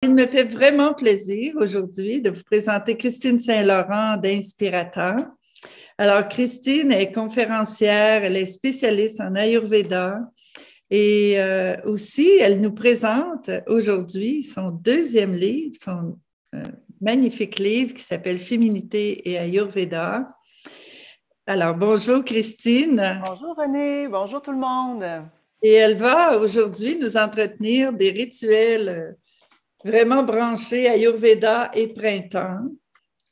Il me fait vraiment plaisir aujourd'hui de vous présenter Christine Saint-Laurent d'Inspirateur. Alors, Christine est conférencière, elle est spécialiste en Ayurveda et aussi, elle nous présente aujourd'hui son deuxième livre, son euh, magnifique livre qui s'appelle Féminité et Ayurveda. Alors, bonjour Christine. Bonjour René, bonjour tout le monde. Et elle va aujourd'hui nous entretenir des rituels vraiment branchés Ayurveda et printemps.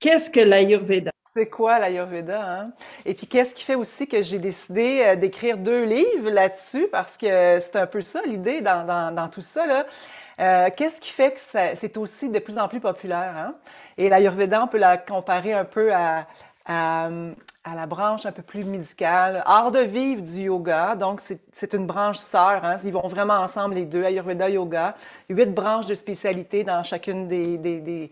Qu'est-ce que l'Ayurveda? C'est quoi l'Ayurveda, hein? Et puis qu'est-ce qui fait aussi que j'ai décidé d'écrire deux livres là-dessus, parce que c'est un peu ça l'idée dans tout ça, là. Qu'est-ce qui fait que c'est aussi de plus en plus populaire, hein? Et l'Ayurveda, on peut la comparer un peu à, à la branche un peu plus médicale, art de vivre du yoga. Donc, c'est une branche sœur, hein? Ils vont vraiment ensemble les deux, Ayurveda, yoga. 8 branches de spécialité dans chacune des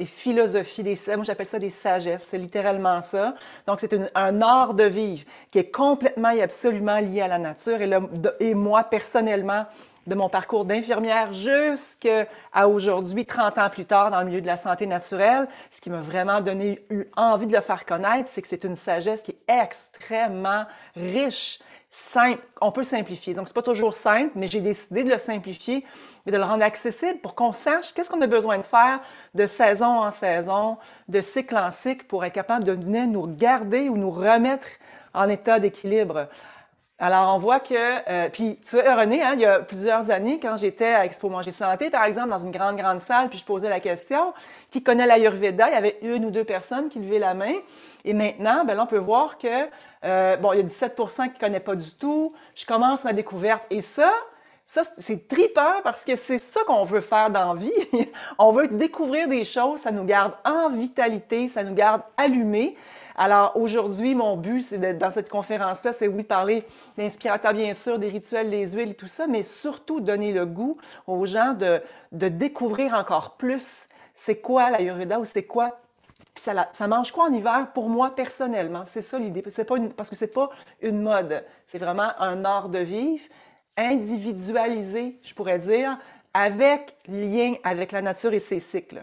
philosophies, moi j'appelle ça des sagesses, c'est littéralement ça. Donc, c'est un art de vivre qui est complètement et absolument lié à la nature. Et moi, personnellement, de mon parcours d'infirmière jusqu'à aujourd'hui, 30 ans plus tard, dans le milieu de la santé naturelle, ce qui m'a vraiment eu envie de le faire connaître, c'est que c'est une sagesse qui est extrêmement riche, simple. On peut simplifier. Donc, c'est pas toujours simple, mais j'ai décidé de le simplifier et de le rendre accessible pour qu'on sache qu'est-ce qu'on a besoin de faire de saison en saison, de cycle en cycle, pour être capable de venir nous garder ou nous remettre en état d'équilibre. Alors, on voit que, puis tu vois, René, hein, il y a plusieurs années, quand j'étais à Expo Manger Santé, par exemple, dans une grande, grande salle, puis je posais la question, qui connaît l'Ayurveda? Il y avait une ou deux personnes qui levaient la main. Et maintenant, ben là, on peut voir que, bon, il y a 17% qui ne connaissent pas du tout. Je commence ma découverte. Et ça, c'est trippant parce que c'est ça qu'on veut faire dans la vie. On veut découvrir des choses, ça nous garde en vitalité, ça nous garde allumés. Alors aujourd'hui, mon but, dans cette conférence-là, c'est oui, parler d'inspirateur, bien sûr, des rituels, des huiles et tout ça, mais surtout donner le goût aux gens de découvrir encore plus c'est quoi l'Ayurveda ou c'est quoi. Puis ça mange quoi en hiver pour moi personnellement? C'est ça l'idée. Parce que c'est pas une mode. C'est vraiment un art de vivre individualisé, je pourrais dire, avec lien avec la nature et ses cycles.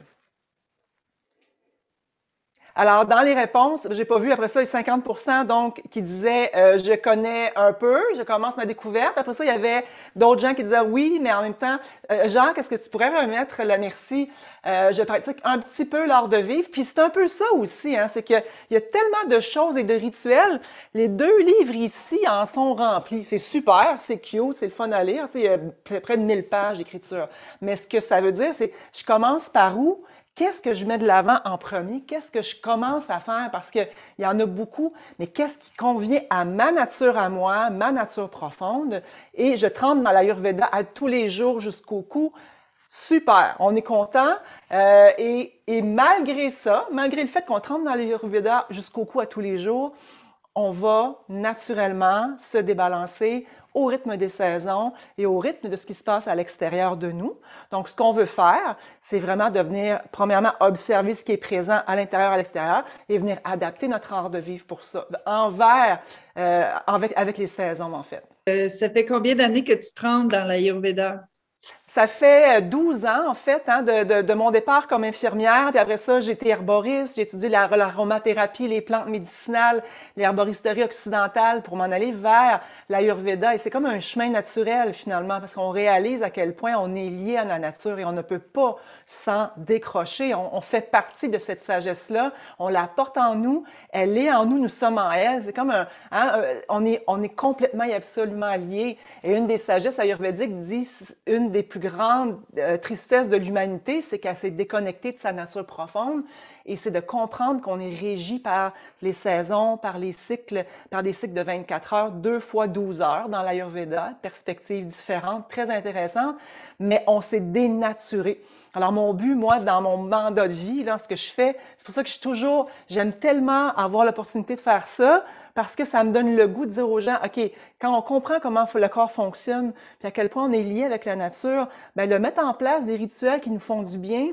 Alors, dans les réponses, j'ai pas vu après ça les 50% donc qui disaient je connais un peu, je commence ma découverte. Après ça, il y avait d'autres gens qui disaient oui, mais en même temps, Jean, qu'est-ce que tu pourrais remettre la merci? Je pratique un petit peu l'art de vivre. Puis c'est un peu ça aussi, hein, c'est qu'il y a tellement de choses et de rituels. Les deux livres ici en sont remplis. C'est super, c'est cute, c'est le fun à lire. Tu sais, il y a près de 1000 pages d'écriture. Mais ce que ça veut dire, c'est je commence par où? Qu'est-ce que je mets de l'avant en premier? Qu'est-ce que je commence à faire? Parce qu'il y en a beaucoup, mais qu'est-ce qui convient à ma nature à moi, ma nature profonde? Et je trempe dans l'Ayurveda à tous les jours jusqu'au cou. Super, on est content. Et malgré ça, malgré le fait qu'on trempe dans l'Ayurveda jusqu'au cou à tous les jours, on va naturellement se débalancer au rythme des saisons et au rythme de ce qui se passe à l'extérieur de nous. Donc, ce qu'on veut faire, c'est vraiment de venir, premièrement, observer ce qui est présent à l'intérieur, à l'extérieur, et venir adapter notre art de vivre pour ça, avec les saisons, en fait. Ça fait combien d'années que tu trembles dans l'Ayurveda? Ça fait 12 ans, en fait, hein, de mon départ comme infirmière. Puis après ça, j'ai été herboriste. J'ai étudié l'aromathérapie, les plantes médicinales, l'herboristerie occidentale pour m'en aller vers l'Ayurveda. Et c'est comme un chemin naturel, finalement, parce qu'on réalise à quel point on est lié à la nature et on ne peut pas s'en décrocher. On fait partie de cette sagesse-là. On la porte en nous. Elle est en nous. Nous sommes en elle. C'est comme on est complètement et absolument liés. Et une des sagesses ayurvédiques dit une des plus grandes tristesses de l'humanité, c'est qu'elle s'est déconnectée de sa nature profonde. Et c'est de comprendre qu'on est régi par les saisons, par les cycles, par des cycles de 24 heures, 2 fois 12 heures dans l'Ayurveda, perspectives différentes, très intéressantes, mais on s'est dénaturé. Alors, mon but, moi, dans mon mandat de vie, là, ce que je fais, c'est pour ça que j'aime tellement avoir l'opportunité de faire ça, parce que ça me donne le goût de dire aux gens, OK, quand on comprend comment le corps fonctionne, puis à quel point on est lié avec la nature, ben, de mettre en place des rituels qui nous font du bien,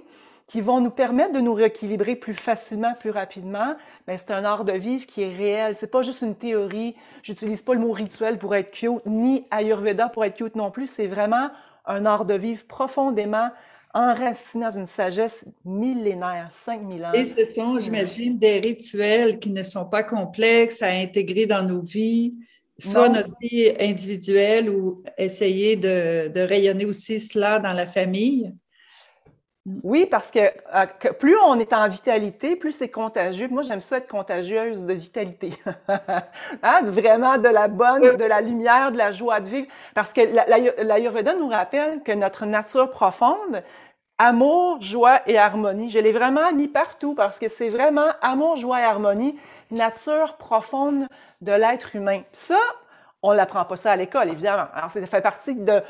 qui vont nous permettre de nous rééquilibrer plus facilement, plus rapidement, ben, c'est un art de vivre qui est réel. C'est pas juste une théorie. J'utilise pas le mot rituel pour être cute, ni Ayurveda pour être cute non plus. C'est vraiment un art de vivre profondément enracinés dans une sagesse millénaire, 5000 Et ans. ce sont, j'imagine, des rituels qui ne sont pas complexes à intégrer dans nos vies, soit Non, notre vie individuelle ou essayer de rayonner aussi cela dans la famille. oui, parce que plus on est en vitalité, plus c'est contagieux. Moi, j'aime ça être contagieuse de vitalité. Hein? Vraiment de la bonne, de la lumière, de la joie de vivre. Parce que l'Ayurveda nous rappelle que notre nature profonde, amour, joie et harmonie. Je l'ai vraiment mis partout parce que c'est vraiment amour, joie et harmonie, nature profonde de l'être humain. Ça, on n'apprend pas ça à l'école, évidemment. Alors, ça fait partie de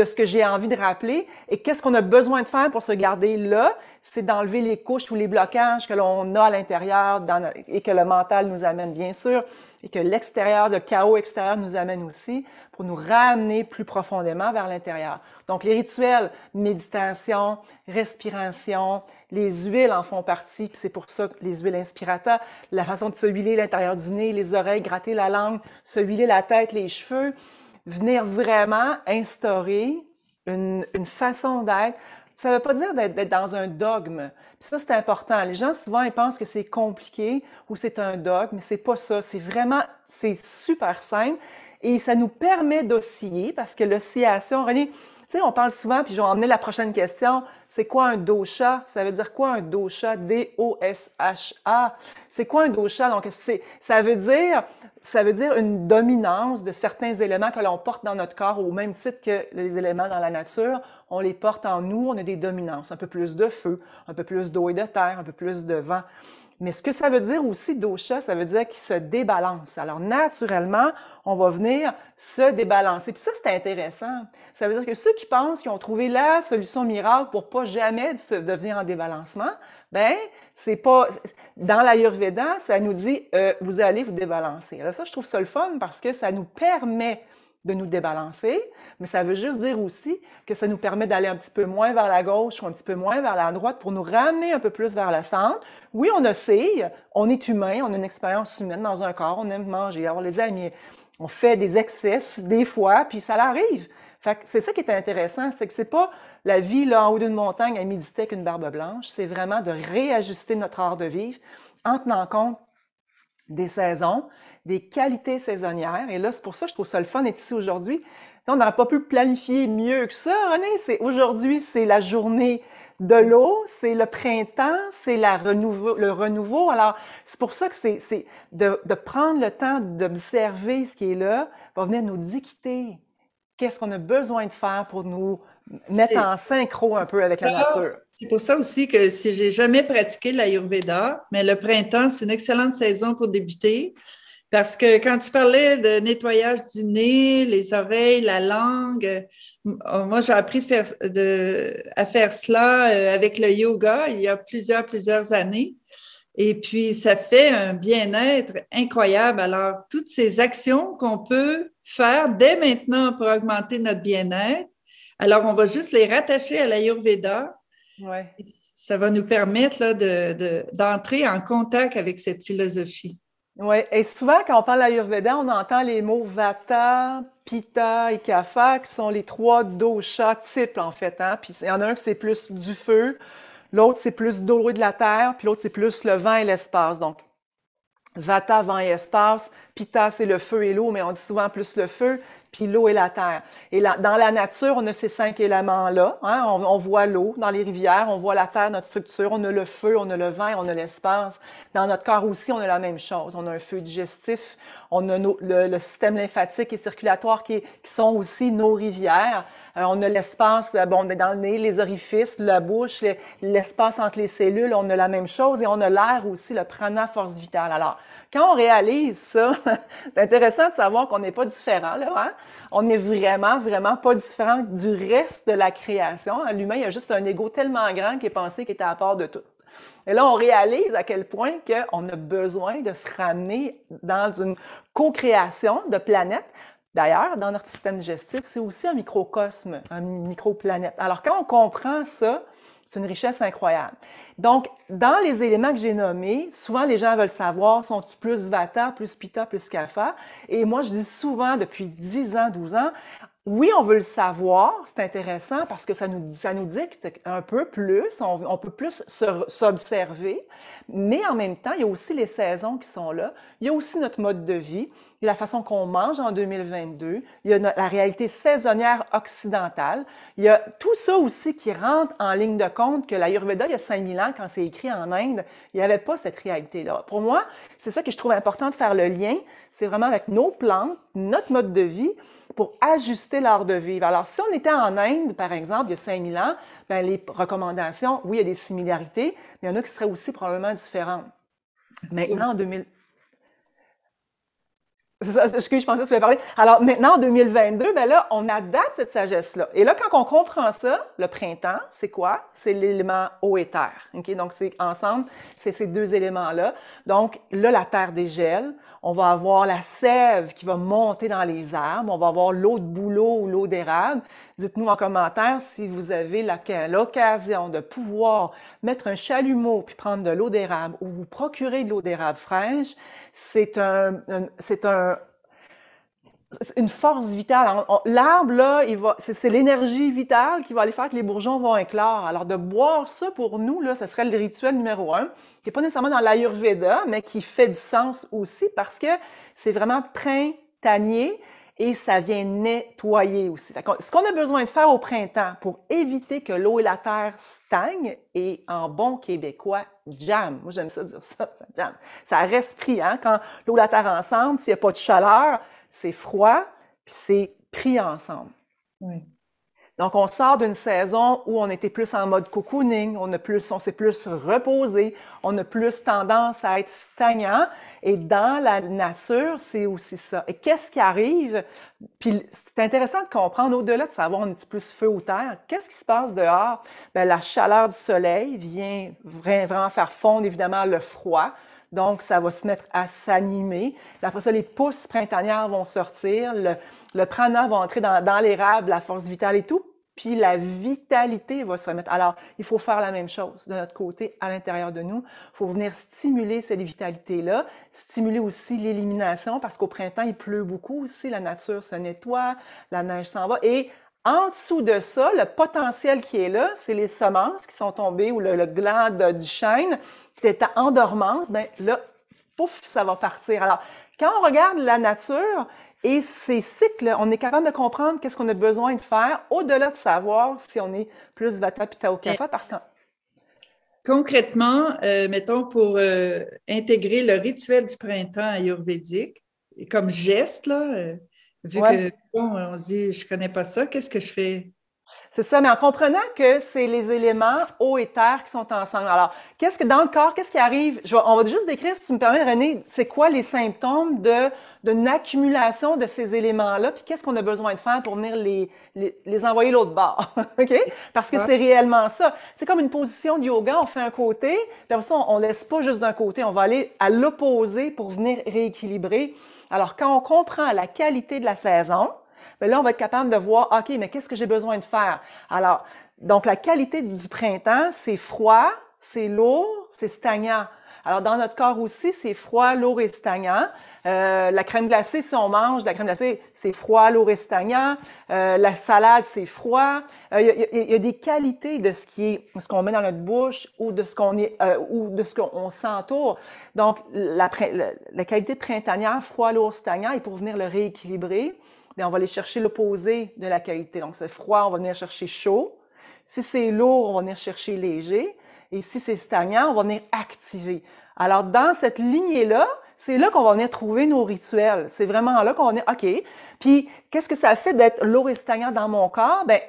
ce que j'ai envie de rappeler. Et qu'est-ce qu'on a besoin de faire pour se garder là? C'est d'enlever les couches ou les blocages que l'on a à l'intérieur et que le mental nous amène, bien sûr, et que l'extérieur, le chaos extérieur nous amène aussi pour nous ramener plus profondément vers l'intérieur. Donc, les rituels, méditation, respiration, les huiles en font partie, puis c'est pour ça que les huiles inspirata, la façon de se huiler l'intérieur du nez, les oreilles, gratter la langue, se huiler la tête, les cheveux, venir vraiment instaurer une façon d'être. Ça ne veut pas dire d'être dans un dogme. Puis ça, c'est important. Les gens, souvent, ils pensent que c'est compliqué ou c'est un dogme, mais c'est pas ça. C'est vraiment, c'est super simple et ça nous permet d'osciller parce que l'oscillation, René, tu sais, on parle souvent, puis je vais emmener la prochaine question. C'est quoi un dosha? Ça veut dire quoi un dosha? D-O-S-H-A. C'est quoi un dosha? Donc, ça veut dire une dominance de certains éléments que l'on porte dans notre corps au même titre que les éléments dans la nature. On les porte en nous, on a des dominances. Un peu plus de feu, un peu plus d'eau et de terre, un peu plus de vent. Mais ce que ça veut dire aussi, dosha, ça veut dire qu'il se débalance. Alors, naturellement, on va venir se débalancer. Puis ça, c'est intéressant. Ça veut dire que ceux qui pensent qu'ils ont trouvé la solution miracle pour pas jamais devenir en débalancement, ben, c'est pas, dans l'Ayurveda, ça nous dit, vous allez vous débalancer. Alors ça, je trouve ça le fun parce que ça nous permet de nous débalancer, mais ça veut juste dire aussi que ça nous permet d'aller un petit peu moins vers la gauche ou un petit peu moins vers la droite pour nous ramener un peu plus vers le centre. Oui, on oscille, on est humain, on a une expérience humaine dans un corps, on aime manger, avoir les amis, on fait des excès des fois, puis ça l'arrive. Fait que c'est ça qui est intéressant, c'est que c'est pas la vie là en haut d'une montagne à méditer avec une barbe blanche, c'est vraiment de réajuster notre art de vivre en tenant compte des saisons, des qualités saisonnières. Et là, c'est pour ça que je trouve ça le fun d'être ici aujourd'hui. On n'aurait pas pu planifier mieux que ça, René. Aujourd'hui, c'est la journée de l'eau, c'est le printemps, c'est le renouveau. Alors, c'est pour ça que c'est de prendre le temps d'observer ce qui est là, va venir nous dicter qu'est-ce qu'on a besoin de faire pour nous mettre C'est en synchro un peu avec la nature. c'est pour ça aussi que si j'ai jamais pratiqué l'Ayurveda, mais le printemps, c'est une excellente saison pour débuter. Parce que quand tu parlais de nettoyage du nez, les oreilles, la langue, moi j'ai appris à faire cela avec le yoga il y a plusieurs années. Et puis ça fait un bien-être incroyable. Alors, toutes ces actions qu'on peut faire dès maintenant pour augmenter notre bien-être, alors on va juste les rattacher à l'Ayurveda. Ouais. Ça va nous permettre là, d'entrer en contact avec cette philosophie. Oui, et souvent, quand on parle d'Ayurveda, on entend les mots Vata, Pitta et Kapha, qui sont les trois doshas types, en fait. Hein? Puis il y en a un qui c'est plus du feu, l'autre c'est plus d'eau et de la terre, puis l'autre c'est plus le vent et l'espace. Donc, Vata, vent et espace. Pitta, c'est le feu et l'eau, mais on dit souvent plus le feu, puis l'eau et la terre. Et dans la nature, on a ces cinq éléments-là. Hein? On voit l'eau dans les rivières, on voit la terre, notre structure, on a le feu, on a le vent et on a l'espace. Dans notre corps aussi, on a la même chose. On a un feu digestif, on a le système lymphatique et circulatoire qui sont aussi nos rivières. On a l'espace, bon, on est dans le nez, les orifices, la bouche, l'espace entre les cellules, on a la même chose et on a l'air aussi, le prana, force vitale. Alors, quand on réalise ça, c'est intéressant de savoir qu'on n'est pas différent, là, hein? On n'est vraiment, vraiment pas différent du reste de la création. L'humain, il a juste un ego tellement grand qu'il est pensé qu'il était à part de tout. Et là, on réalise à quel point qu'on a besoin de se ramener dans une co-création de planètes. D'ailleurs, dans notre système digestif, c'est aussi un microcosme, une microplanète. Alors, quand on comprend ça, c'est une richesse incroyable. Donc, dans les éléments que j'ai nommés, souvent les gens veulent savoir, sont-ils plus Vata, plus Pitta, plus Kapha? Et moi, je dis souvent, depuis 10 ans, 12 ans, Oui, on veut le savoir, c'est intéressant parce que ça nous dicte un peu plus, on peut plus s'observer, mais en même temps, il y a aussi les saisons qui sont là, il y a aussi notre mode de vie, il y a la façon qu'on mange en 2022, il y a la réalité saisonnière occidentale, il y a tout ça aussi qui rentre en ligne de compte que l'Ayurveda, il y a 5000 ans, quand c'est écrit en Inde, il n'y avait pas cette réalité-là. Pour moi, c'est ça que je trouve important de faire le lien, c'est vraiment avec nos plantes, notre mode de vie, pour ajuster l'art de vivre. Alors, si on était en Inde, par exemple, il y a 5000 ans, ben, les recommandations, oui, il y a des similarités, mais il y en a qui seraient aussi probablement différentes. Maintenant, en 2000... C'est ça, excuse, je pensais que tu voulais parler. Alors, maintenant, en 2022, ben là, on adapte cette sagesse-là. Et là, quand on comprend ça, le printemps, c'est quoi? C'est l'élément eau et terre. OK? Donc, c'est ensemble, c'est ces deux éléments-là. Donc, là, la terre dégèle. On va avoir la sève qui va monter dans les arbres. On va avoir l'eau de bouleau ou l'eau d'érable. Dites-nous en commentaire si vous avez l'occasion de pouvoir mettre un chalumeau puis prendre de l'eau d'érable ou vous procurer de l'eau d'érable fraîche. C'est une force vitale. L'arbre, là, c'est l'énergie vitale qui va aller faire que les bourgeons vont éclore. Alors, de boire ça pour nous, là, ce serait le rituel numéro un, qui n'est pas nécessairement dans l'Ayurveda, mais qui fait du sens aussi parce que c'est vraiment printanier et ça vient nettoyer aussi. Ce qu'on a besoin de faire au printemps pour éviter que l'eau et la terre stagnent et en bon québécois, jam. Moi, j'aime ça dire ça, ça jam. Ça reste pris, hein? Quand l'eau et la terre ensemble, s'il n'y a pas de chaleur, c'est froid, puis c'est pris ensemble. Oui. Donc, on sort d'une saison où on était plus en mode cocooning, on s'est plus reposé, on a plus tendance à être stagnant. Et dans la nature, c'est aussi ça. Et qu'est-ce qui arrive? Puis c'est intéressant de comprendre, au-delà de savoir on est plus feu ou terre, qu'est-ce qui se passe dehors? Bien, la chaleur du soleil vient vraiment faire fondre évidemment le froid. Donc, ça va se mettre à s'animer. Après ça, les pousses printanières vont sortir, le prana va entrer dans l'érable, la force vitale et tout, puis la vitalité va se remettre. Alors, il faut faire la même chose de notre côté, à l'intérieur de nous. Il faut venir stimuler cette vitalité-là, stimuler aussi l'élimination, parce qu'au printemps, il pleut beaucoup aussi, la nature se nettoie, la neige s'en va, et en dessous de ça, le potentiel qui est là, c'est les semences qui sont tombées ou le gland du chêne qui était en dormance, ben là, pouf, ça va partir. Alors, quand on regarde la nature et ces cycles, on est capable de comprendre qu'est-ce qu'on a besoin de faire au-delà de savoir si on est plus Vata Pitta ou Kapha, parce que Concrètement, mettons, pour intégrer le rituel du printemps ayurvédique, comme geste, là, vu ouais, que, bon, on se dit, je connais pas ça, qu'est-ce que je fais? c'est ça, mais en comprenant que c'est les éléments eau et terre qui sont ensemble. Alors, qu'est-ce que dans le corps, qu'est-ce qui arrive? On va juste décrire, si tu me permets, René, c'est quoi les symptômes d'une accumulation de ces éléments-là, puis qu'est-ce qu'on a besoin de faire pour venir les envoyer l'autre bord, OK? Parce que c'est réellement ça. C'est comme une position de yoga, on fait un côté, puis après ça, on laisse pas juste d'un côté, on va aller à l'opposé pour venir rééquilibrer. Alors, quand on comprend la qualité de la saison, bien là, on va être capable de voir, OK, mais qu'est-ce que j'ai besoin de faire? Alors, donc, la qualité du printemps, c'est froid, c'est lourd, c'est stagnant. Alors, dans notre corps aussi, c'est froid, lourd et stagnant. La crème glacée, si on mange de la crème glacée, c'est froid, lourd et stagnant. La salade, c'est froid. Il y a des qualités de ce qu'on met dans notre bouche ou de ce qu'on s'entoure. Donc, la qualité printanière, froid, lourd, stagnant, et pour venir le rééquilibrer, bien, on va aller chercher l'opposé de la qualité. Donc, c'est froid, on va venir chercher chaud. Si c'est lourd, on va venir chercher léger. Et si c'est stagnant, on va venir activer. Alors, dans cette lignée-là, c'est là qu'on va venir trouver nos rituels. C'est vraiment là qu'on va venir, OK. Puis, qu'est-ce que ça fait d'être lourd et stagnant dans mon corps? Bien,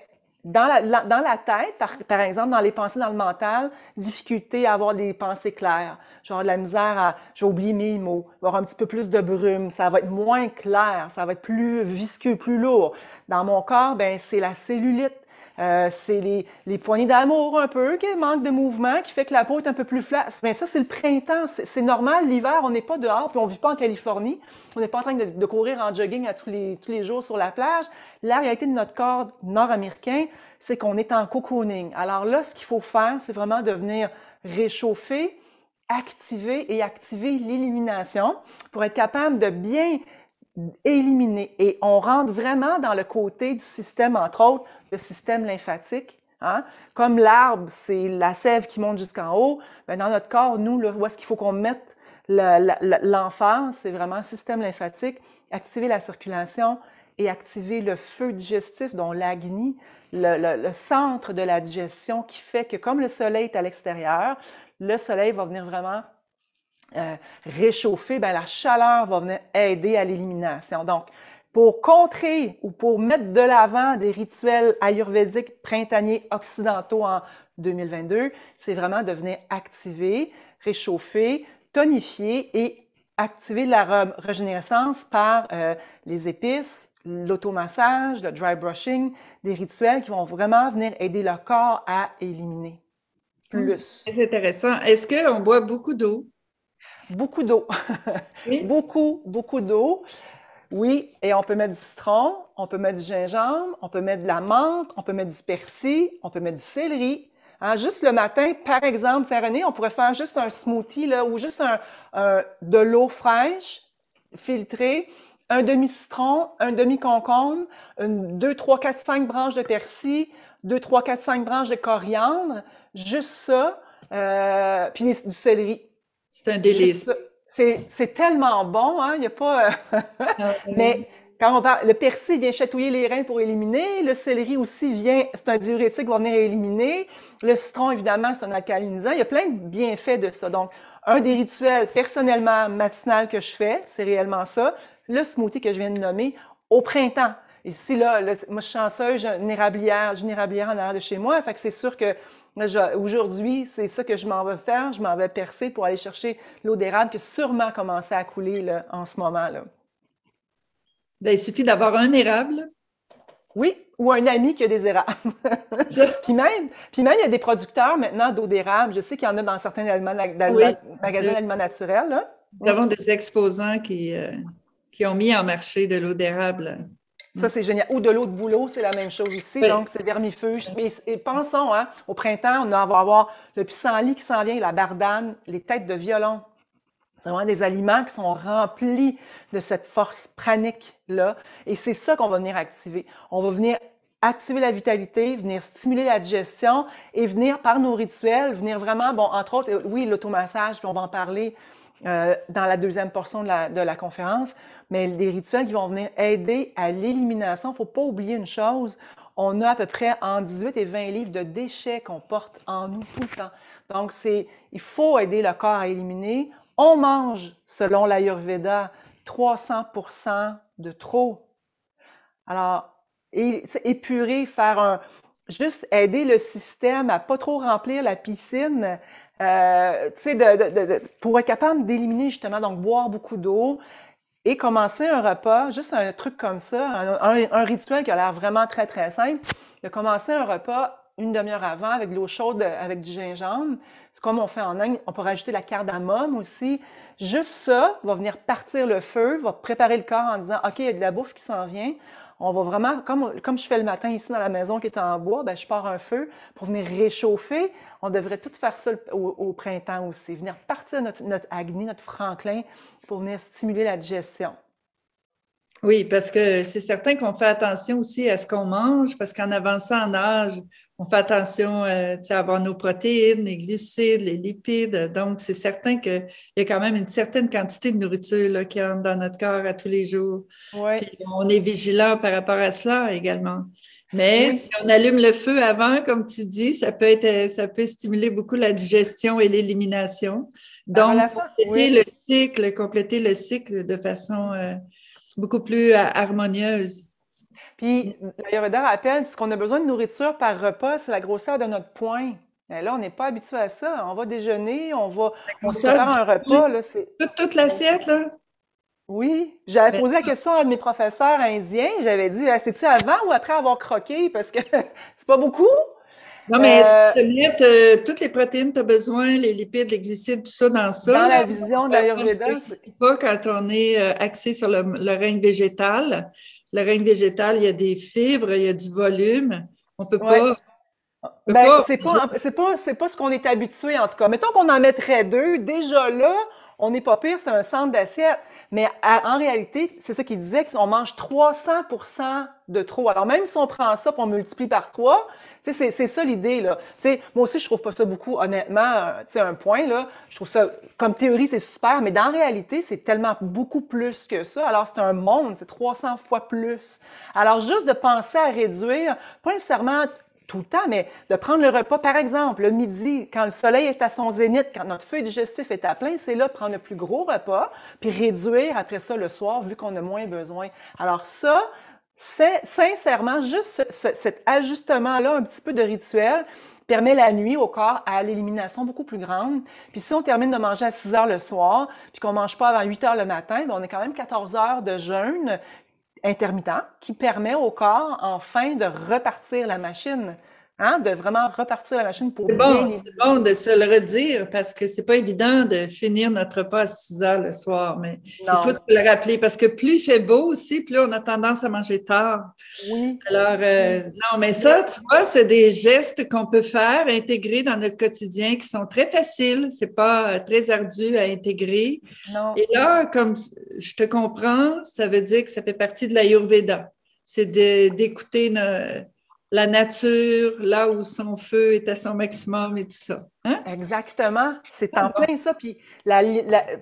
dans la tête, par exemple, dans les pensées dans le mental, difficulté à avoir des pensées claires. Genre de la misère à, j'ai oublié mes mots, avoir un petit peu plus de brume, ça va être moins clair, ça va être plus visqueux, plus lourd. Dans mon corps, ben c'est la cellulite. C'est les poignées d'amour un peu, qui manque de mouvement, qui fait que la peau est un peu plus flasque. Mais ça, c'est le printemps. C'est normal, l'hiver, on n'est pas dehors, puis on ne vit pas en Californie. On n'est pas en train de courir en jogging à tous les jours sur la plage. La réalité de notre corps nord-américain, c'est qu'on est en cocooning. Alors là, ce qu'il faut faire, c'est vraiment de venir réchauffer, activer l'élimination pour être capable de bien éliminer. Et on rentre vraiment dans le côté du système, entre autres, le système lymphatique. Hein? Comme l'arbre, c'est la sève qui monte jusqu'en haut, bien, dans notre corps, nous, là, où est-ce qu'il faut qu'on mette l'emphase, c'est vraiment le système lymphatique, activer la circulation et activer le feu digestif, dont l'agni, le centre de la digestion qui fait que comme le soleil est à l'extérieur, le soleil va venir vraiment réchauffer, bien, la chaleur va venir aider à l'élimination. Donc, pour contrer ou pour mettre de l'avant des rituels ayurvédiques printaniers occidentaux en 2022, c'est vraiment de venir activer, réchauffer, tonifier et activer la régénérescence par les épices, l'automassage, le dry brushing, des rituels qui vont vraiment venir aider le corps à éliminer plus. C'est intéressant. Est-ce qu'on boit beaucoup d'eau? Beaucoup d'eau. Oui. Beaucoup, beaucoup d'eau. Oui, et on peut mettre du citron, on peut mettre du gingembre, on peut mettre de la menthe, on peut mettre du persil, on peut mettre du céleri. Hein, juste le matin, par exemple, Saint-René, on pourrait faire juste un smoothie là, ou juste de l'eau fraîche, filtrée, un demi-citron, un demi-concombre, 2, 3, 4, 5 branches de persil, 2, 3, 4, 5 branches de coriandre, juste ça, puis du céleri. C'est un délice. C'est tellement bon, hein? Il n'y a pas. Ah, Mais quand on parle, le persil vient chatouiller les reins pour éliminer. Le céleri aussi vient, c'est un diurétique, va venir éliminer. Le citron, évidemment, c'est un alcalinisant. Il y a plein de bienfaits de ça. Donc, un des rituels personnellement matinal que je fais, c'est réellement ça. Le smoothie que je viens de nommer au printemps. Ici, là, moi, je suis chanceuse, j'ai une érablière en arrière de chez moi. Fait que c'est sûr que aujourd'hui, c'est ça que je m'en vais faire. Je m'en vais percer pour aller chercher l'eau d'érable qui a sûrement commencé à couler là, en ce moment. Là. Ben, il suffit d'avoir un érable. Oui, ou un ami qui a des érables. Puis même, il y a des producteurs maintenant d'eau d'érable. Je sais qu'il y en a dans certains magasins d'aliments naturels. Là. Nous avons des exposants qui ont mis en marché de l'eau d'érable. Ça, c'est génial. Ou de l'eau de bouleau, c'est la même chose aussi. Oui. Donc, c'est vermifuge. Et pensons, hein, au printemps, on va avoir le pissenlit qui s'en vient, la bardane, les têtes de violon. C'est vraiment des aliments qui sont remplis de cette force pranique-là. Et c'est ça qu'on va venir activer. On va venir activer la vitalité, venir stimuler la digestion et venir, par nos rituels, venir vraiment, bon, entre autres, oui, l'automassage, puis on va en parler dans la deuxième portion de la conférence, mais les rituels qui vont venir aider à l'élimination. Il ne faut pas oublier une chose, on a à peu près entre 18 et 20 livres de déchets qu'on porte en nous tout le temps. Donc, il faut aider le corps à éliminer. On mange, selon l'Ayurveda, 300% de trop. Alors, épurer, juste aider le système à pas trop remplir la piscine, pour être capable d'éliminer justement, donc boire beaucoup d'eau et commencer un repas, juste un truc comme ça, un rituel qui a l'air vraiment très, très simple, de commencer un repas une demi-heure avant avec de l'eau chaude, avec du gingembre. C'est comme on fait en Inde. On peut rajouter la cardamome aussi. Juste ça va venir partir le feu, va préparer le corps en disant « OK, il y a de la bouffe qui s'en vient. » On va vraiment, comme je fais le matin ici dans la maison qui est en bois, ben je pars un feu pour venir réchauffer. On devrait tout faire ça au printemps aussi. Venir partir notre agni, notre franklin pour venir stimuler la digestion. Oui, parce que c'est certain qu'on fait attention aussi à ce qu'on mange, parce qu'en avançant en âge, on fait attention à avoir nos protéines, les glucides, les lipides. Donc, c'est certain qu'il y a quand même une certaine quantité de nourriture là, qui entre dans notre corps à tous les jours. Oui. Puis on est vigilant par rapport à cela également. Mais si on allume le feu avant, comme tu dis, ça peut stimuler beaucoup la digestion et l'élimination. Donc, compléter le cycle de façon beaucoup plus harmonieuse. Puis, l'Ayurveda rappelle, ce qu'on a besoin de nourriture par repas, c'est la grosseur de notre poing. Et là, on n'est pas habitué à ça. On va déjeuner, on se prépare un repas. Là, toute l'assiette, là? Oui. J'avais posé la question à un de mes professeurs indiens. J'avais dit, c'est-tu avant ou après avoir croqué? Parce que c'est pas beaucoup. Non, mais mettre toutes les protéines que tu as besoin, les lipides, les glucides, tout ça dans ça. Dans la vision de l'Ayurveda. C'est pas quand on est axé sur le règne végétal. Le règne végétal, il y a des fibres, il y a du volume. On peut pas. C'est pas ce qu'on est habitué, en tout cas. Mettons qu'on en mettrait 2. Déjà là, on n'est pas pire, c'est un centre d'assiette. Mais en réalité, c'est ça qu'il disait, qu'on mange 300% de trop. Alors même si on prend ça et on multiplie par 3, tu sais, c'est ça l'idée, là. Tu sais, moi aussi, je trouve pas ça beaucoup, honnêtement, tu sais, un point, là. Je trouve ça, comme théorie, c'est super, mais dans la réalité, c'est tellement beaucoup plus que ça. Alors, c'est un monde, c'est 300 fois plus. Alors, juste de penser à réduire, pas nécessairement tout le temps, mais de prendre le repas, par exemple, le midi, quand le soleil est à son zénith, quand notre feuille digestif est à plein, c'est là prendre le plus gros repas, puis réduire après ça le soir, vu qu'on a moins besoin. Alors ça, sincèrement, juste cet ajustement-là, un petit peu de rituel, permet la nuit au corps à l'élimination beaucoup plus grande. Puis si on termine de manger à 6 heures le soir, puis qu'on mange pas avant 8 heures le matin, bien, on est quand même 14 heures de jeûne intermittent qui permet au corps enfin de repartir la machine, hein, de vraiment repartir la machine pour bien C'est bon de se le redire parce que c'est pas évident de finir notre repas à 6 heures le soir, mais il faut Non. se le rappeler parce que plus il fait beau aussi, plus on a tendance à manger tard. Oui. Alors, Oui. non, mais ça, tu vois, c'est des gestes qu'on peut faire, intégrer dans notre quotidien qui sont très faciles. C'est pas très ardu à intégrer. Non. Et là, comme je te comprends, ça veut dire que ça fait partie de l'Ayurveda. C'est d'écouter la nature, là où son feu est à son maximum et tout ça. Hein? Exactement, c'est Ah en bon. plein ça. Puis,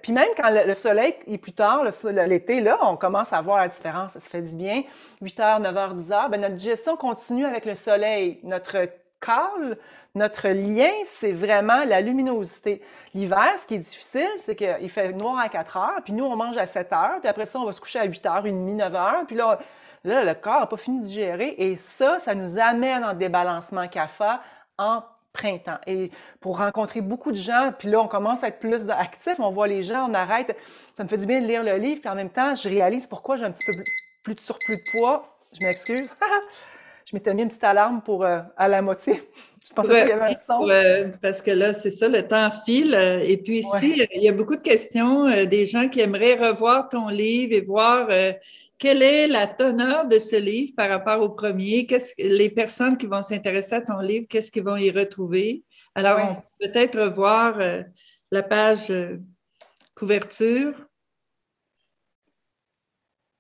puis même quand le soleil est plus tard, l'été, là, on commence à voir la différence, ça se fait du bien. 8 heures, 9 heures, 10 heures, ben notre digestion continue avec le soleil. Notre call, notre lien, c'est vraiment la luminosité. L'hiver, ce qui est difficile, c'est qu'il fait noir à 4 heures, puis nous, on mange à 7 heures, puis après ça, on va se coucher à 8 heures, 1 demie, 9 heures, puis là, le corps n'a pas fini de digérer, et ça nous amène en débalancement CAFA en printemps. Et pour rencontrer beaucoup de gens, puis là, on commence à être plus actifs, on voit les gens, on arrête. Ça me fait du bien de lire le livre, puis en même temps, je réalise pourquoi j'ai un petit peu plus de surplus de poids. Je m'excuse. Je m'étais mis une petite alarme pour à la moitié. Je pensais pas qu'il y avait un son. Parce que là, c'est ça, le temps file. Et puis Ouais. ici, il y a beaucoup de questions, des gens qui aimeraient revoir ton livre et voir quelle est la teneur de ce livre par rapport au premier. Les personnes qui vont s'intéresser à ton livre, qu'est-ce qu'ils vont y retrouver? Alors, on Ouais. peut peut-être revoir la page couverture.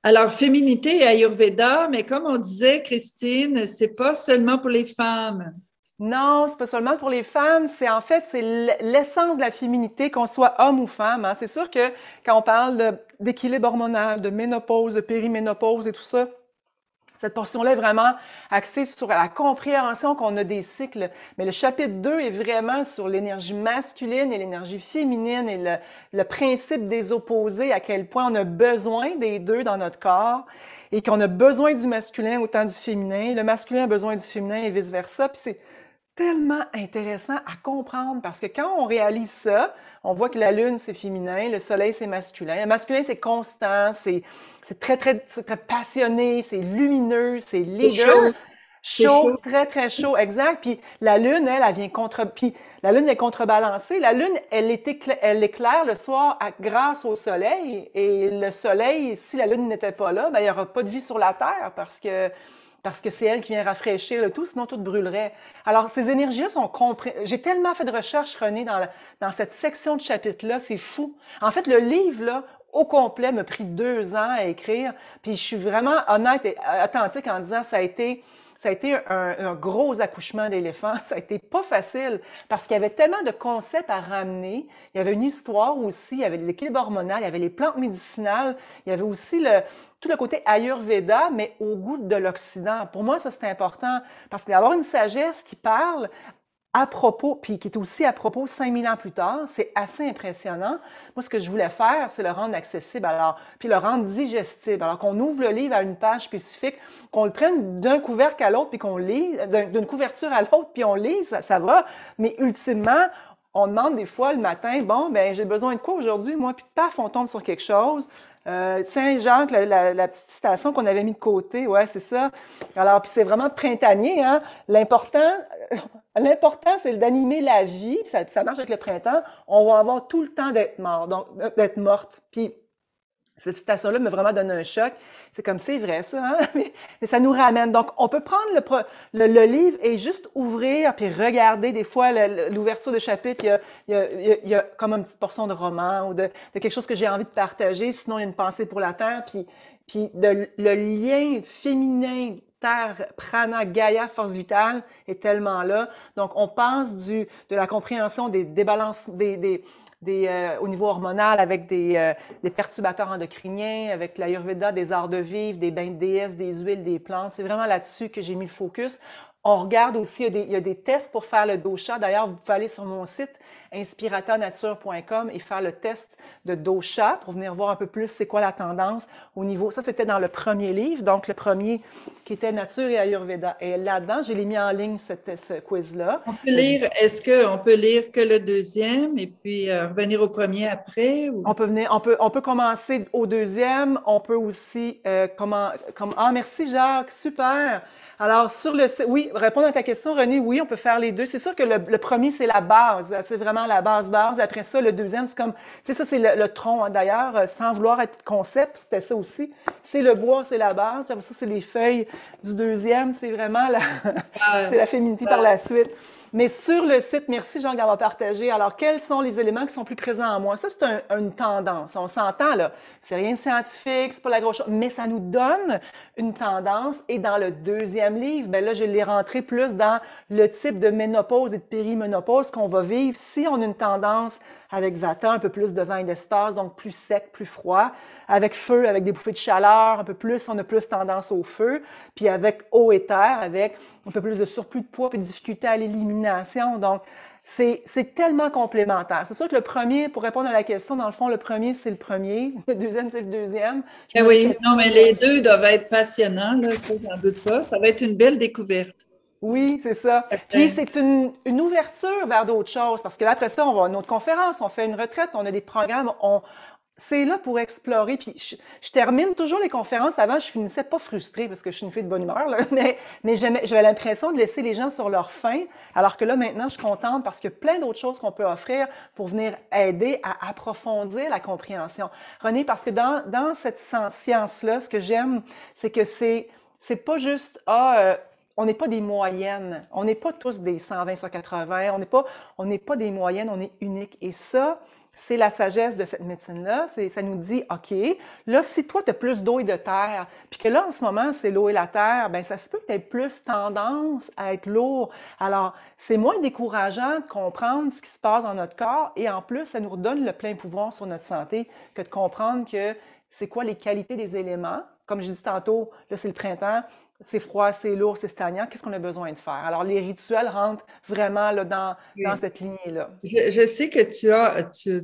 Alors, féminité et Ayurveda, mais comme on disait, Christine, c'est pas seulement pour les femmes. Non, c'est pas seulement pour les femmes, c'est en fait c'est l'essence de la féminité, qu'on soit homme ou femme, hein. C'est sûr que quand on parle d'équilibre hormonal, de ménopause, de périménopause et tout ça, cette portion-là est vraiment axée sur la compréhension qu'on a des cycles. Mais le chapitre 2 est vraiment sur l'énergie masculine et l'énergie féminine et le principe des opposés, à quel point on a besoin des deux dans notre corps et qu'on a besoin du masculin autant du féminin. Le masculin a besoin du féminin et vice-versa. Puis c'est tellement intéressant à comprendre parce que quand on réalise ça, on voit que la lune, c'est féminin, le soleil, c'est masculin. Le masculin, c'est constant, c'est très passionné, c'est lumineux, c'est C'est leader, chaud, c'est chaud, chaud. très, très chaud, exact. Puis la lune, elle vient puis la lune est contrebalancée. La lune, elle éclaire le soir grâce au soleil. Et le soleil, si la lune n'était pas là, ben, il n'y aura pas de vie sur la Terre parce que c'est elle qui vient rafraîchir le tout, sinon tout brûlerait. Alors, ces énergies-là sont comprises. J'ai tellement fait de recherches, René, dans cette section de chapitre-là, c'est fou. En fait, le livre, là, au complet, m'a pris 2 ans à écrire, puis je suis vraiment honnête et authentique en disant ça a été un gros accouchement d'éléphant. Ça a été pas facile parce qu'il y avait tellement de concepts à ramener. Il y avait une histoire aussi, il y avait l'équilibre hormonal, il y avait les plantes médicinales, il y avait aussi tout le côté Ayurveda, mais au goût de l'Occident. Pour moi, ça, c'est important parce qu'il y a avoir une sagesse qui parle à propos, puis qui est aussi à propos 5000 ans plus tard, c'est assez impressionnant. Moi, ce que je voulais faire, c'est le rendre accessible, alors, puis le rendre digestible. Alors qu'on ouvre le livre à une page spécifique, qu'on le prenne d'un couvercle à l'autre, puis qu'on lise, d'une couverture à l'autre, puis on lise, ça va. Mais ultimement, on demande des fois le matin, bon, ben j'ai besoin de quoi aujourd'hui, moi, puis paf, on tombe sur quelque chose. Tiens, Jacques, la petite citation qu'on avait mis de côté, ouais, c'est ça. Alors, puis c'est vraiment printanier, hein. L'important, c'est d'animer la vie, ça marche avec le printemps. On va avoir tout le temps d'être mort, donc d'être morte. Puis Cette citation-là m'a vraiment donné un choc. C'est comme, c'est vrai ça, hein? Mais ça nous ramène. Donc, on peut prendre le livre et juste ouvrir, puis regarder des fois l'ouverture de chapitre, il y a comme une petite portion de roman ou de quelque chose que j'ai envie de partager, sinon il y a une pensée pour la Terre, puis le lien féminin, Terre, prana, Gaïa, force vitale est tellement là. Donc, on passe de la compréhension des débalances, au niveau hormonal avec des perturbateurs endocriniens, avec l'Ayurveda, des arts de vivre, des bains de déesses, des huiles, des plantes. C'est vraiment là-dessus que j'ai mis le focus. On regarde aussi, il y a des tests pour faire le dosha. D'ailleurs, vous pouvez aller sur mon site inspiratanature.com et faire le test de dosha pour venir voir un peu plus c'est quoi la tendance au niveau. Ça, c'était dans le premier livre, donc le premier qui était Nature et Ayurveda. Et là-dedans, je l'ai mis en ligne, ce quiz-là. Est-ce qu'on peut lire que le deuxième et puis revenir au premier après? Ou... On peut commencer au deuxième. On peut aussi, ah, merci Jacques, super. Alors, oui, répondre à ta question, René, oui, on peut faire les deux. C'est sûr que le premier, c'est la base. C'est vraiment la base. Après ça, le deuxième, c'est comme, tu sais, ça, c'est le tronc, hein. D'ailleurs, sans vouloir être concept, c'était ça aussi. C'est le bois, c'est la base. Puis après ça, c'est les feuilles du deuxième. C'est vraiment c'est la féminité par la suite. Mais sur le site, merci Jean d'avoir partagé. Alors, quels sont les éléments qui sont plus présents en moi? Ça, c'est une tendance. On s'entend, là. C'est rien de scientifique, c'est pas la grosse chose, mais ça nous donne une tendance. Et dans le deuxième livre, ben là, je l'ai rentré plus dans le type de ménopause et de périménopause qu'on va vivre si on a une tendance avec Vata, un peu plus de vent et d'espace, donc plus sec, plus froid. Avec feu, avec des bouffées de chaleur, un peu plus, on a plus tendance au feu. Puis avec eau et terre, avec un peu plus de surplus de poids puis de difficulté à l'élimination. Donc, c'est tellement complémentaire. C'est sûr que le premier, pour répondre à la question, dans le fond, le premier, c'est le premier. Le deuxième, c'est le deuxième. Oui, non, mais les deux doivent être passionnants, là, ça, j'en doute pas. Ça va être une belle découverte. Oui, c'est ça. Puis c'est une ouverture vers d'autres choses, parce que là, après ça, on va à une autre conférence, on fait une retraite, on a des programmes, c'est là pour explorer. Puis je termine toujours les conférences. Avant, je finissais pas frustrée parce que je suis une fille de bonne humeur, là, mais j'avais l'impression de laisser les gens sur leur faim. Alors que là, maintenant, je suis contente parce qu'il y a plein d'autres choses qu'on peut offrir pour venir aider à approfondir la compréhension. René, parce que dans cette science-là, ce que j'aime, c'est que c'est pas juste, on n'est pas des moyennes. On n'est pas tous des 120 sur 80. On n'est pas des moyennes, on est unique. Et ça, c'est la sagesse de cette médecine-là. Ça nous dit, OK, là, si toi, tu as plus d'eau et de terre, puis que là, en ce moment, c'est l'eau et la terre, ben ça se peut que tu aies plus tendance à être lourd. Alors, c'est moins décourageant de comprendre ce qui se passe dans notre corps et en plus, ça nous redonne le plein pouvoir sur notre santé que de comprendre que c'est quoi les qualités des éléments. Comme je disais tantôt, là, c'est le printemps. C'est froid, c'est lourd, c'est stagnant. Qu'est-ce qu'on a besoin de faire? Alors, les rituels rentrent vraiment là, dans cette lignée-là. Je sais que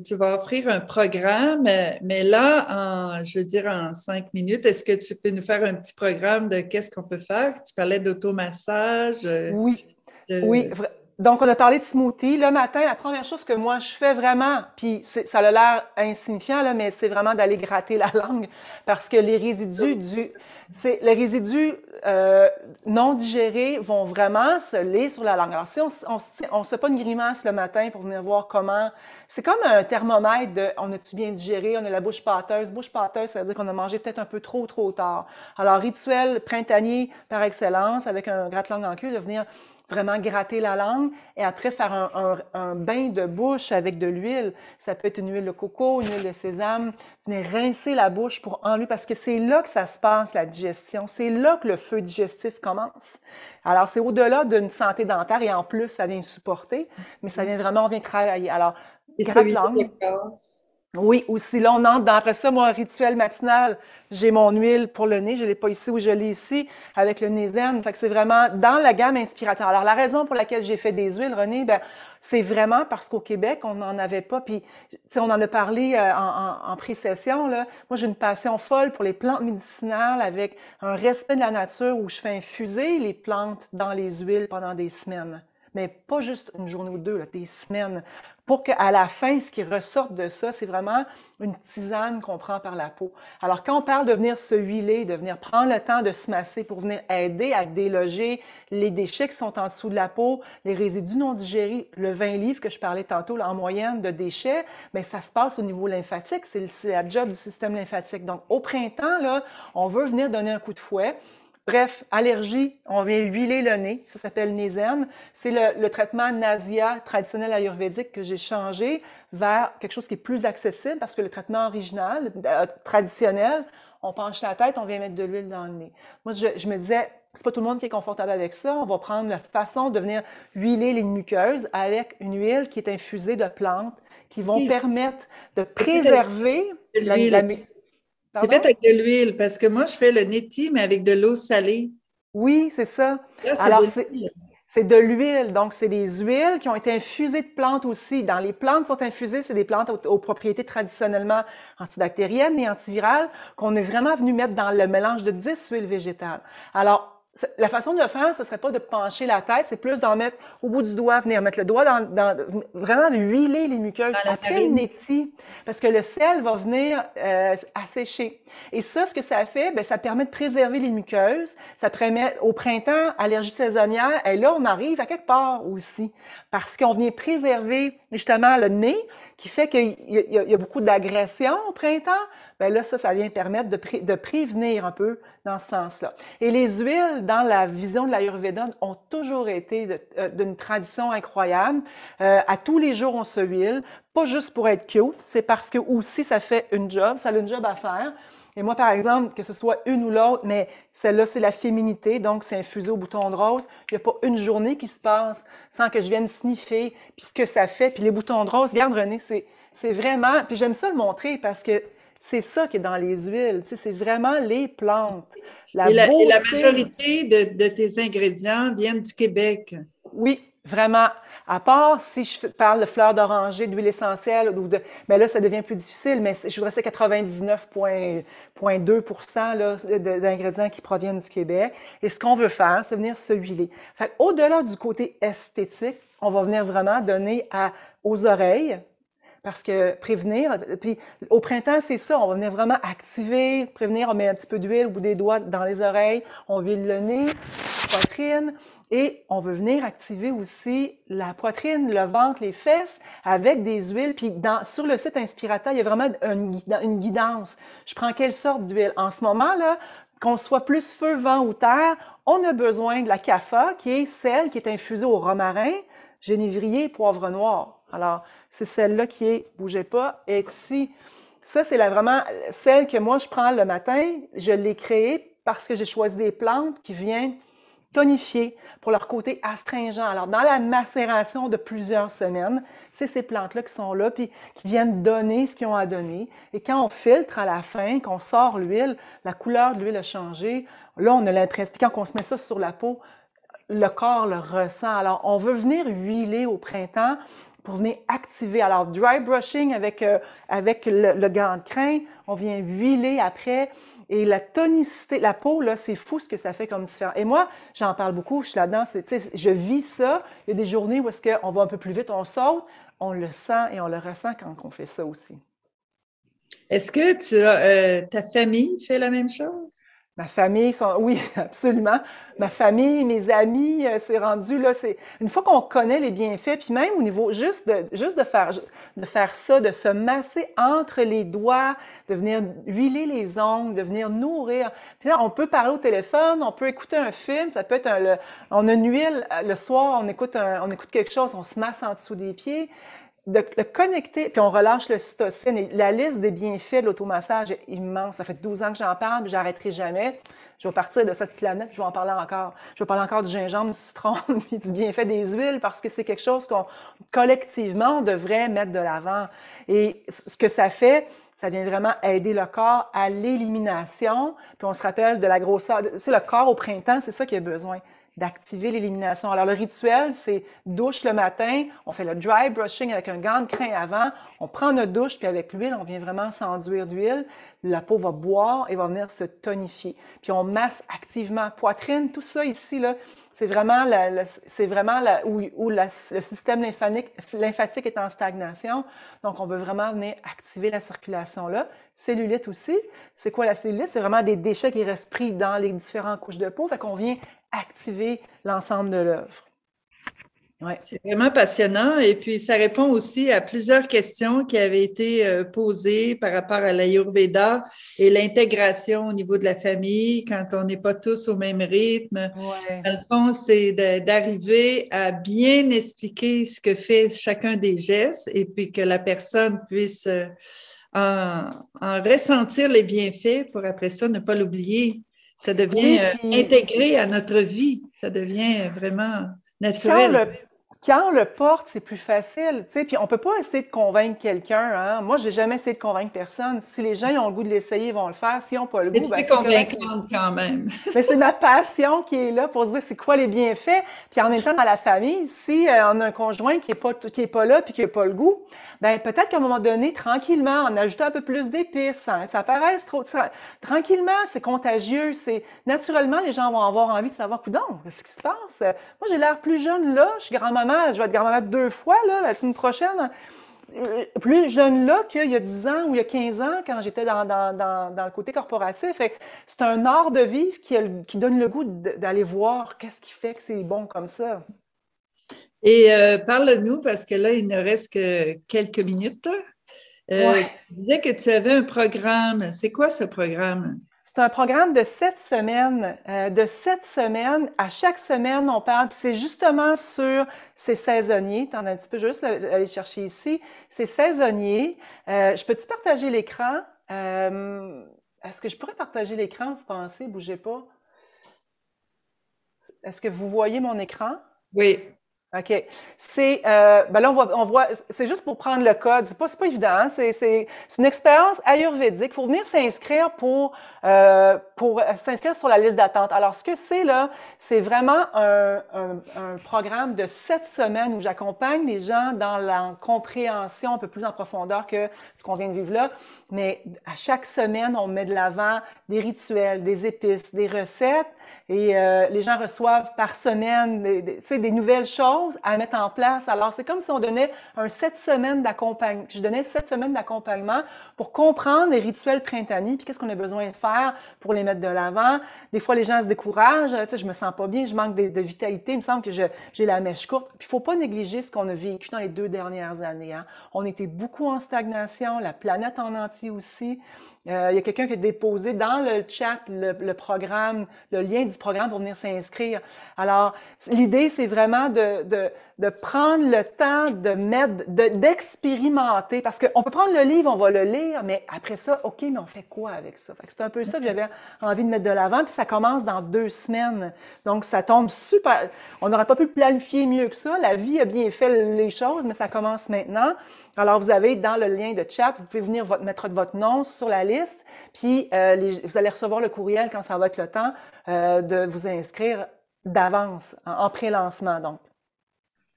tu vas offrir un programme, mais là, je veux dire, en 5 minutes, est-ce que tu peux nous faire un petit programme de qu'est-ce qu'on peut faire? Tu parlais d'automassage. Oui, oui. Donc, on a parlé de smoothie. Le matin, la première chose que moi, je fais vraiment, puis ça a l'air insignifiant, là, mais c'est vraiment d'aller gratter la langue parce que les résidus non digérés vont vraiment se lier sur la langue. Alors, si on se fait pas une grimace le matin pour venir voir comment, c'est comme un thermomètre de on a-tu bien digéré, on a la bouche pâteuse. Bouche pâteuse, ça veut dire qu'on a mangé peut-être un peu trop tard. Alors, rituel printanier par excellence avec un gratte-langue en queue, de venir vraiment gratter la langue et après faire un bain de bouche avec de l'huile. Ça peut être une huile de coco, une huile de sésame. Venez rincer la bouche pour enlever, parce que c'est là que ça se passe, la digestion. C'est là que le feu digestif commence. Alors, c'est au-delà d'une santé dentaire et en plus, ça vient supporter, mais ça vient vraiment, on vient travailler. Alors, gratte-langue. Oui, aussi là, on entre dans, après ça, moi, un rituel matinal, j'ai mon huile pour le nez, je l'ai pas ici ou je l'ai ici, avec le Nézen. Fait que c'est vraiment dans la gamme inspirateur. Alors, la raison pour laquelle j'ai fait des huiles, René, ben, c'est vraiment parce qu'au Québec, on n'en avait pas. Puis, tu sais, on en a parlé en pré-session, là. Moi, j'ai une passion folle pour les plantes médicinales avec un respect de la nature où je fais infuser les plantes dans les huiles pendant des semaines. mais pas juste une journée ou deux, là, des semaines, pour qu'à la fin, ce qui ressorte de ça, c'est vraiment une tisane qu'on prend par la peau. Alors, quand on parle de venir se huiler, de venir prendre le temps de se masser pour venir aider à déloger les déchets qui sont en dessous de la peau, les résidus non digérés, le 20 livres que je parlais tantôt, là, en moyenne de déchets, bien, ça se passe au niveau lymphatique, c'est la job du système lymphatique. Donc, au printemps, là, on veut venir donner un coup de fouet. Bref, allergie, on vient huiler le nez, ça s'appelle Nézen. C'est le traitement Nasia traditionnel ayurvédique que j'ai changé vers quelque chose qui est plus accessible parce que le traitement original, traditionnel, on penche la tête, on vient mettre de l'huile dans le nez. Moi, je me disais, c'est pas tout le monde qui est confortable avec ça. On va prendre la façon de venir huiler les muqueuses avec une huile qui est infusée de plantes qui vont OK. permettre de C'est fait avec préserver de l'huile. C'est Pardon? fait avec de l'huile parce que moi, je fais le neti, mais avec de l'eau salée. Oui, c'est ça. Là, c'est Alors, de l'huile. c'est de l'huile. Donc, c'est des huiles qui ont été infusées de plantes aussi. Dans les plantes qui sont infusées, c'est des plantes aux propriétés traditionnellement antibactériennes et antivirales qu'on est vraiment venu mettre dans le mélange de 10 huiles végétales. Alors, la façon de faire, ce serait pas de pencher la tête, c'est plus d'en mettre au bout du doigt, venir mettre le doigt vraiment huiler les muqueuses Dans la après le farine. neti, parce que le sel va venir assécher. Et ça, ce que ça fait, ben, ça permet de préserver les muqueuses, ça permet au printemps, allergie saisonnière, et là, on arrive à quelque part aussi, parce qu'on vient préserver justement le nez, qui fait qu'il y a beaucoup d'agression au printemps, ben là, ça vient permettre de prévenir un peu dans ce sens-là. Et les huiles, dans la vision de l'Ayurveda, ont toujours été d'une tradition incroyable. À tous les jours, on se huile, pas juste pour être cute, c'est parce que aussi ça fait une job, ça a une job à faire. Et moi, par exemple, que ce soit une ou l'autre, mais celle-là, c'est la féminité, donc c'est infusé au bouton de rose. Il n'y a pas une journée qui se passe sans que je vienne sniffer, puis ce que ça fait, puis les boutons de rose. Regarde, René, c'est vraiment... Puis j'aime ça le montrer parce que c'est ça qui est dans les huiles, tu sais, c'est vraiment les plantes, la Et la beauté. majorité de tes ingrédients viennent du Québec. Oui, vraiment. À part si je parle de fleurs d'oranger, d'huile essentielle, mais là, ça devient plus difficile, mais je voudrais c'est 99,2% d'ingrédients qui proviennent du Québec. Et ce qu'on veut faire, c'est venir se huiler. Fait au-delà du côté esthétique, on va venir vraiment donner aux oreilles, parce que prévenir, puis au printemps, c'est ça, on va venir vraiment activer, prévenir, on met un petit peu d'huile au bout des doigts dans les oreilles, on huile le nez, poitrine, et on veut venir activer aussi la poitrine, le ventre, les fesses avec des huiles. Puis sur le site Inspirata, il y a vraiment une guidance. Je prends quelle sorte d'huile? En ce moment, là, qu'on soit plus feu, vent ou terre, on a besoin de la CAFA, qui est celle qui est infusée au romarin, génévrier, poivre noir. Alors, c'est celle-là qui est, bougez pas, et ici. Ça, c'est vraiment celle que moi, je prends le matin. Je l'ai créée parce que j'ai choisi des plantes qui viennent tonifier pour leur côté astringent. Alors, dans la macération de plusieurs semaines, c'est ces plantes-là qui sont là, puis qui viennent donner ce qu'ils ont à donner. Et quand on filtre à la fin, qu'on sort l'huile, la couleur de l'huile a changé. Là, on a l'impression, puis quand on se met ça sur la peau, le corps le ressent. Alors, on veut venir huiler au printemps pour venir activer. Alors, dry brushing avec le gant de crin, on vient huiler après. Et la tonicité, la peau, là, c'est fou ce que ça fait comme différence. Et moi, j'en parle beaucoup, je suis là-dedans, je vis ça. Il y a des journées où est-ce qu'on va un peu plus vite, on saute, on le sent et on le ressent quand on fait ça aussi. Est-ce que ta famille fait la même chose? Ma famille, oui, absolument. Ma famille, mes amis, c'est rendu là. C'est une fois qu'on connaît les bienfaits, puis même au niveau juste de faire ça, de se masser entre les doigts, de venir huiler les ongles, de venir nourrir. Puis là, on peut parler au téléphone, on peut écouter un film, ça peut être on a une huile le soir, on écoute quelque chose, on se masse en dessous des pieds. De connecter, puis on relâche le cytocine. Et la liste des bienfaits de l'automassage est immense. Ça fait 12 ans que j'en parle, puis j'arrêterai jamais. Je vais partir de cette planète, puis je vais en parler encore. Je vais parler encore du gingembre, du citron, puis du bienfait des huiles, parce que c'est quelque chose qu'on, collectivement, on devrait mettre de l'avant. Et ce que ça fait, ça vient vraiment aider le corps à l'élimination. Puis on se rappelle de la grosseur. C'est le corps au printemps, c'est ça qu'il a besoin d'activer l'élimination. Alors, le rituel, c'est douche le matin, on fait le dry brushing avec un gant de crin avant, on prend notre douche, puis avec l'huile, on vient vraiment s'enduire d'huile, la peau va boire et va venir se tonifier. Puis on masse activement poitrine, tout ça ici, là, C'est vraiment où le système lymphatique est en stagnation. Donc, on veut vraiment venir activer la circulation là. Cellulite aussi. C'est quoi la cellulite? C'est vraiment des déchets qui restent pris dans les différentes couches de peau. Fait qu'on vient activer l'ensemble de l'œuvre. Ouais. C'est vraiment passionnant et puis ça répond aussi à plusieurs questions qui avaient été posées par rapport à l'Ayurveda et l'intégration au niveau de la famille quand on n'est pas tous au même rythme. Ouais. Dans le fond, c'est d'arriver à bien expliquer ce que fait chacun des gestes et puis que la personne puisse en ressentir les bienfaits pour après ça ne pas l'oublier. Ça devient Oui, puis intégré à notre vie. Ça devient vraiment Puis quand on naturel. le, quand on le porte, c'est plus facile, tu sais. Puis on peut pas essayer de convaincre quelqu'un, hein. Moi, j'ai jamais essayé de convaincre personne. Si les gens ils ont le goût de l'essayer, ils vont le faire. S'ils n'ont pas le Mais goût, tu ben es c'est correct. convaincante quand même. Mais c'est ma passion qui est là pour dire c'est quoi les bienfaits. Puis en même temps, dans la famille, si on a un conjoint qui est pas là puis qui a pas le goût, ben peut-être qu'à un moment donné, tranquillement, en ajoutant un peu plus d'épices, hein, ça paraît trop tranquillement, c'est contagieux, c'est naturellement les gens vont avoir envie de savoir coudonc, qu'est-ce qui se passe. Moi, j'ai l'air plus jeune là, je suis grand-maman, je vais être grand-maman 2 fois là la semaine prochaine. Plus jeune là qu'il y a 10 ans ou il y a 15 ans quand j'étais dans le côté corporatif. C'est un art de vivre qui donne le goût d'aller voir qu'est-ce qui fait que c'est bon comme ça. Et parle-nous, parce que là, il ne reste que quelques minutes. Ouais. Tu disais que tu avais un programme. C'est quoi ce programme? C'est un programme de 7 semaines. De 7 semaines, à chaque semaine, on parle, puis c'est justement sur ces saisonniers. T'en as un petit peu, je vais juste aller chercher ici. C'est saisonnier. Je peux-tu partager l'écran? Est-ce que je pourrais partager l'écran, vous pensez? Bougez pas. Est-ce que vous voyez mon écran? Oui. OK. Ben là, c'est juste pour prendre le code. C'est pas évident, hein. C'est une expérience ayurvédique. Il faut venir s'inscrire pour s'inscrire sur la liste d'attente. Alors, ce que c'est là, c'est vraiment un programme de 7 semaines où j'accompagne les gens dans la compréhension un peu plus en profondeur que ce qu'on vient de vivre là. Mais à chaque semaine, on met de l'avant des rituels, des épices, des recettes. Et les gens reçoivent par semaine des nouvelles choses à mettre en place. Alors, c'est comme si on donnait un 7 semaines d'accompagnement. Je donnais 7 semaines d'accompagnement pour comprendre les rituels printaniers, puis qu'est-ce qu'on a besoin de faire pour les mettre de l'avant. Des fois, les gens se découragent. Tu sais, je me sens pas bien, je manque de vitalité. Il me semble que j'ai la mèche courte. Puis, il faut pas négliger ce qu'on a vécu dans les 2 dernières années, hein. On était beaucoup en stagnation, la planète en entier aussi. Il y a quelqu'un qui a déposé dans le chat le programme, le lien du programme pour venir s'inscrire. Alors, l'idée, c'est vraiment de prendre le temps d'expérimenter, parce qu'on peut prendre le livre, on va le lire, mais après ça, OK, mais on fait quoi avec ça? Fait que c'est un peu ça que j'avais envie de mettre de l'avant, puis ça commence dans 2 semaines. Donc, ça tombe super. On n'aurait pas pu planifier mieux que ça. La vie a bien fait les choses, mais ça commence maintenant. Alors, vous avez dans le lien de chat, vous pouvez venir mettre votre nom sur la liste, puis vous allez recevoir le courriel quand ça va être le temps de vous inscrire d'avance, en pré-lancement. Donc,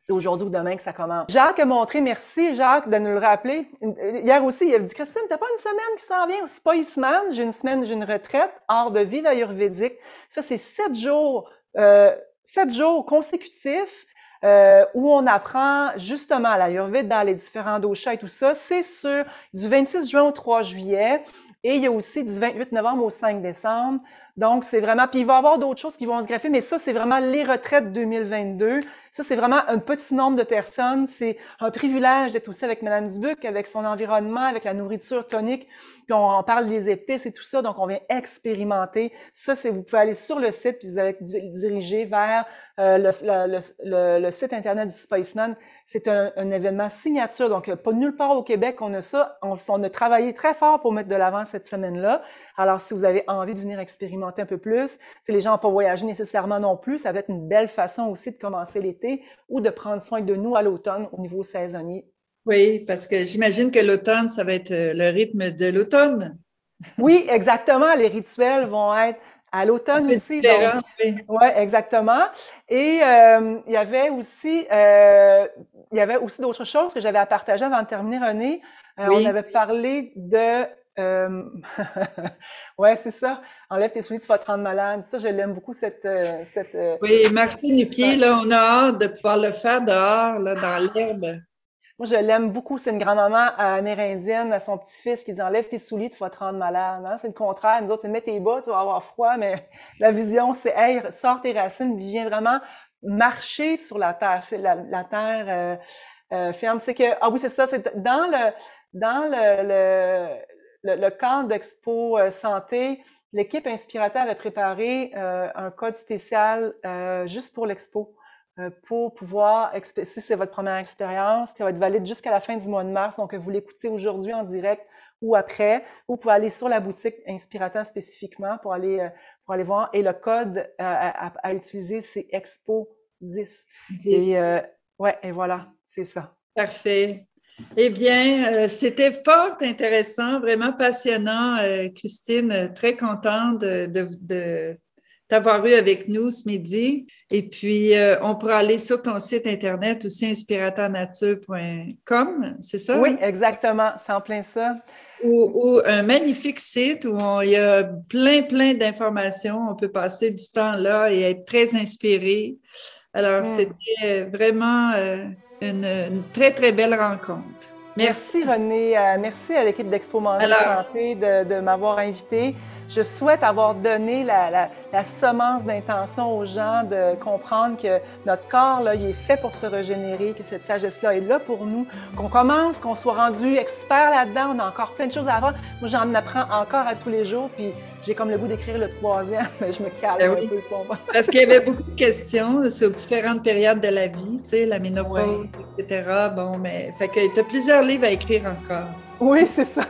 c'est aujourd'hui ou demain que ça commence. Jacques a montré, merci Jacques de nous le rappeler. Hier aussi, il a dit, Christine, t'as pas une semaine qui s'en vient? C'est pas une semaine, j'ai une retraite, art de vivre ayurvédique. Ça, c'est 7 jours, 7 jours consécutifs. Où on apprend justement l'Ayurveda, dans les différents doshas et tout ça. C'est du 26 juin au 3 juillet et il y a aussi du 28 novembre au 5 décembre. Donc, c'est vraiment... Puis il va y avoir d'autres choses qui vont se greffer, mais ça, c'est vraiment les retraites 2022. Ça, c'est vraiment un petit nombre de personnes. C'est un privilège d'être aussi avec Madame Dubuc, avec son environnement, avec la nourriture tonique. Puis on parle des épices et tout ça, donc on vient expérimenter. Ça, vous pouvez aller sur le site, puis vous allez être dirigé vers le site Internet du Spaceman. C'est un événement signature, donc pas nulle part au Québec on a ça. On a travaillé très fort pour mettre de l'avant cette semaine-là. Alors, si vous avez envie de venir expérimenter un peu plus, si les gens n'ont pas voyagé nécessairement non plus, ça va être une belle façon aussi de commencer l'été ou de prendre soin de nous à l'automne au niveau saisonnier. Oui, parce que j'imagine que l'automne, ça va être le rythme de l'automne. Oui, exactement. Les rituels vont être à Un l'automne peu aussi. Donc, différent, oui. ouais, exactement. Et il y avait aussi d'autres choses que j'avais à partager avant de terminer, René. On Oui, avait parlé de Euh... ouais, c'est ça. Enlève tes souliers, tu vas te rendre malade. Ça, je l'aime beaucoup, Oui, marcher nu-pieds, ouais. là, on a hâte de pouvoir le faire dehors, là, dans l'herbe. Moi, je l'aime beaucoup. C'est une grand-maman amérindienne à son petit-fils qui dit enlève tes souliers, tu vas te rendre malade. Hein? C'est le contraire. Nous autres, c'est mets tes bas, tu vas avoir froid, mais la vision, c'est hey, sors tes racines, viens vraiment marcher sur la terre, la terre ferme. C'est que, ah oui, c'est ça, c'est dans le cadre d'Expo Santé, l'équipe Inspirateur avait préparé un code spécial juste pour l'expo pour pouvoir, si c'est votre première expérience, qui va être valide jusqu'à la fin du mois de mars, donc vous l'écoutez aujourd'hui en direct ou après, vous pouvez aller sur la boutique Inspirateur spécifiquement pour aller voir. Et le code à utiliser, c'est Expo 10. 10. Ouais, et voilà, c'est ça. Parfait. Eh bien, c'était fort intéressant, vraiment passionnant, Christine. Très contente de t'avoir eu avec nous ce midi. Et puis, on pourra aller sur ton site Internet aussi, inspiratornature.com, c'est ça? Oui, Hein? exactement, c'est en plein ça. Ou un magnifique site où il y a plein d'informations. On peut passer du temps là et être très inspiré. Alors, c'était vraiment une très belle rencontre. Merci. Merci René, merci à l'équipe d'Expo Manger Alors, Santé de m'avoir invité. Je souhaite avoir donné la semence d'intention aux gens de comprendre que notre corps, là, il est fait pour se régénérer, que cette sagesse-là est là pour nous, qu'on commence, qu'on soit rendu expert là-dedans, on a encore plein de choses à faire. Moi, j'en apprends encore à tous les jours, puis j'ai comme le goût d'écrire le 3e, mais je me calme un peu. Parce qu'il y avait beaucoup de questions sur différentes périodes de la vie, tu sais, la ménopause, etc. Bon, mais fait que tu as plusieurs livres à écrire encore. Oui, c'est ça.